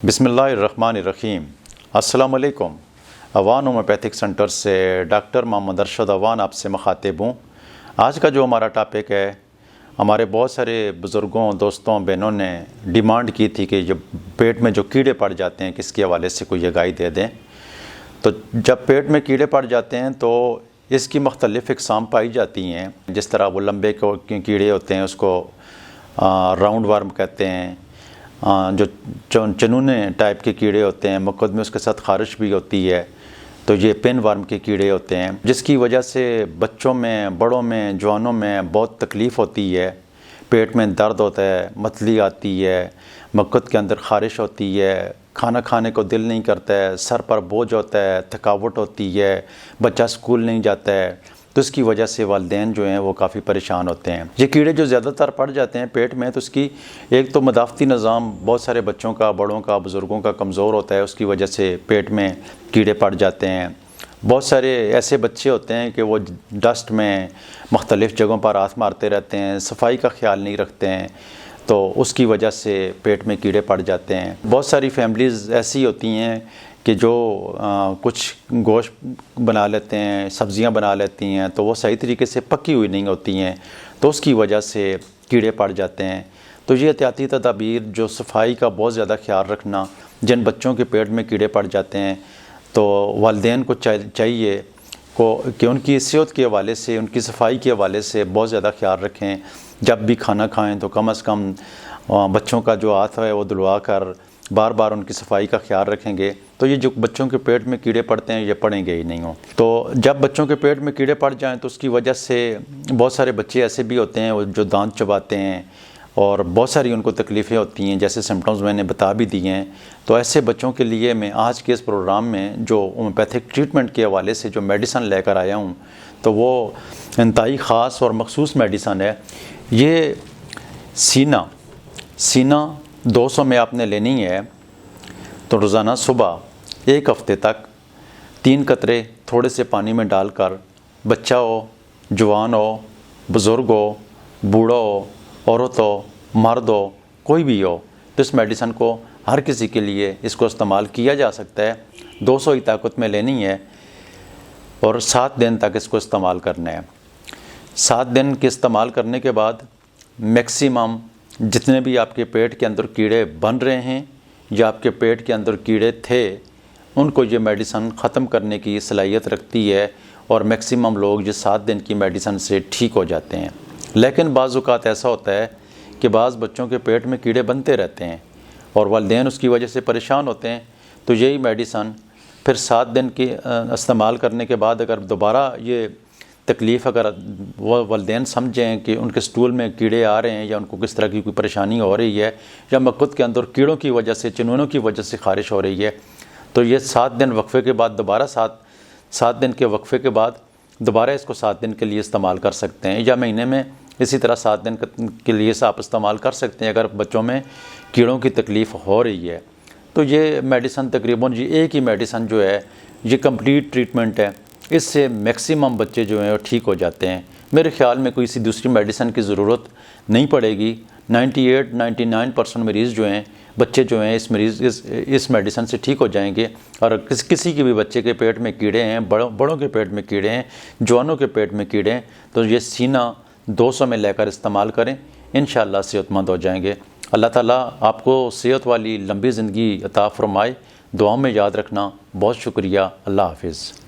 बिस्मिल्लाहिर्रहमानिर्रहीम। अस्सलाम वालेकुम। अवान होम्योपैथिक सेंटर से डॉक्टर मोहम्मद अरशद अवान आपसे मुखातिब हूँ। आज का जो हमारा टॉपिक है, हमारे बहुत सारे बुज़ुर्गों, दोस्तों, बहनों ने डिमांड की थी कि जब पेट में जो कीड़े पड़ जाते हैं किसके हवाले से कोई जगाई दे दें। तो जब पेट में कीड़े पड़ जाते हैं तो इसकी मुख्तलिफ़ इक़साम पाई जाती हैं। जिस तरह वो लंबे कीड़े होते हैं उसको राउंड वर्म कहते हैं। जो चनूने टाइप के कीड़े होते हैं, मुकद्दर में उसके साथ ख़ारिश भी होती है, तो ये पिन वर्म के कीड़े होते हैं, जिसकी वजह से बच्चों में, बड़ों में, जवानों में बहुत तकलीफ़ होती है। पेट में दर्द होता है, मतली आती है, मक्कत के अंदर ख़ारिश होती है, खाना खाने को दिल नहीं करता है, सर पर बोझ होता है, थकावट होती है, बच्चा स्कूल नहीं जाता है। तो इसकी वजह से वालिदैन जो हैं वो काफ़ी परेशान होते हैं। ये कीड़े जो ज़्यादातर पड़ जाते हैं पेट में, तो उसकी एक तो मदाफ़ती निज़ाम बहुत सारे बच्चों का, बड़ों का, बुज़ुर्गों का कमज़ोर होता है, उसकी वजह से पेट में कीड़े पड़ जाते हैं। बहुत सारे ऐसे बच्चे होते हैं कि वो डस्ट में मुख्तलिफ़ जगहों पर हाथ मारते रहते हैं, सफाई का ख्याल नहीं रखते हैं, तो उसकी वजह से पेट में कीड़े पड़ जाते हैं। बहुत सारी फैमिलीज़ ऐसी होती हैं कि जो कुछ गोश्त बना लेते हैं, सब्ज़ियां बना लेती हैं, तो वो सही तरीके से पकी हुई नहीं होती हैं, तो उसकी वजह से कीड़े पड़ जाते हैं। तो ये एहतियाती तदाबीर, जो सफाई का बहुत ज़्यादा ख्याल रखना, जिन बच्चों के पेट में कीड़े पड़ जाते हैं, तो वालिदैन को चाहिए कि उनकी सेहत के हवाले से, उनकी सफाई के हवाले से बहुत ज़्यादा ख्याल रखें। जब भी खाना खाएँ तो कम से कम बच्चों का जो हाथ है वो धुलवा कर बार बार उनकी सफाई का ख्याल रखेंगे, तो ये जो बच्चों के पेट में कीड़े पड़ते हैं ये पड़ेंगे ही नहीं हो। तो जब बच्चों के पेट में कीड़े पड़ जाएं तो उसकी वजह से बहुत सारे बच्चे ऐसे भी होते हैं जो दांत चबाते हैं और बहुत सारी उनको तकलीफ़ें होती हैं, जैसे सिम्टम्स मैंने बता भी दिए हैं। तो ऐसे बच्चों के लिए मैं आज के इस प्रोग्राम में जो होम्योपैथिक ट्रीटमेंट के हवाले से जो मेडिसन लेकर आया हूँ, तो वो इंतहाई ख़ास और मखसूस मेडिसन है। ये सीना 200 में आपने लेनी है। तो रोज़ाना सुबह 1 हफ़्ते तक 3 कतरे थोड़े से पानी में डालकर, बच्चा हो, जवान हो, बुज़ुर्ग हो, बूढ़ा हो, औरत हो, मर्द हो, कोई भी हो, तो इस मेडिसन को हर किसी के लिए इसको इस्तेमाल किया जा सकता है। 200 ही ताकत में लेनी है और 7 दिन तक इसको इस्तेमाल करना है। 7 दिन के इस्तेमाल करने के बाद मैक्सिमम जितने भी आपके पेट के अंदर कीड़े बन रहे हैं या आपके पेट के अंदर कीड़े थे, उनको ये मेडिसन ख़त्म करने की सलाहियत रखती है और मैक्सिमम लोग ये 7 दिन की मेडिसन से ठीक हो जाते हैं। लेकिन बाज़ औक़ात ऐसा होता है कि बाज़ बच्चों के पेट में कीड़े बनते रहते हैं और वालिदैन उसकी वजह से परेशान होते हैं। तो यही मेडिसन फिर 7 दिन की इस्तेमाल करने के बाद अगर दोबारा ये तकलीफ़, अगर वो वालिदैन समझें कि उनके स्टूल में कीड़े आ रहे हैं या उनको किस तरह की कोई परेशानी हो रही है या मक्कत के अंदर कीड़ों की वजह से, चनूनों की वजह से ख़ारिश हो रही है, तो ये 7 दिन वक्फे के बाद दोबारा 7 दिन के वक्फे के बाद दोबारा इसको 7 दिन के लिए इस्तेमाल कर सकते हैं, या महीने में इसी तरह 7 दिन के लिए से आप इस्तेमाल कर सकते हैं अगर बच्चों में कीड़ों की तकलीफ़ हो रही है। तो ये मेडिसन तकरीबन ये एक ही मेडिसन जो है ये कंप्लीट ट्रीटमेंट है। इससे मैक्सिमम बच्चे जो हैं वो ठीक हो जाते हैं। मेरे ख़्याल में कोई सी दूसरी मेडिसन की ज़रूरत नहीं पड़ेगी। 98-99% मरीज़ जो हैं, बच्चे जो हैं, इस मेडिसन से ठीक हो जाएंगे। और किसी के भी बच्चे के पेट में कीड़े हैं, बड़ों के पेट में कीड़े हैं, जवानों के पेट में कीड़े हैं, तो ये सीना 200 में लेकर इस्तेमाल करें, इंशाअल्लाह सेहतमंद हो जाएंगे। अल्लाह ताला आपको सेहत वाली लंबी ज़िंदगी अता फ़रमाए। दुआओं में याद रखना। बहुत शुक्रिया। अल्लाह हाफ़िज़।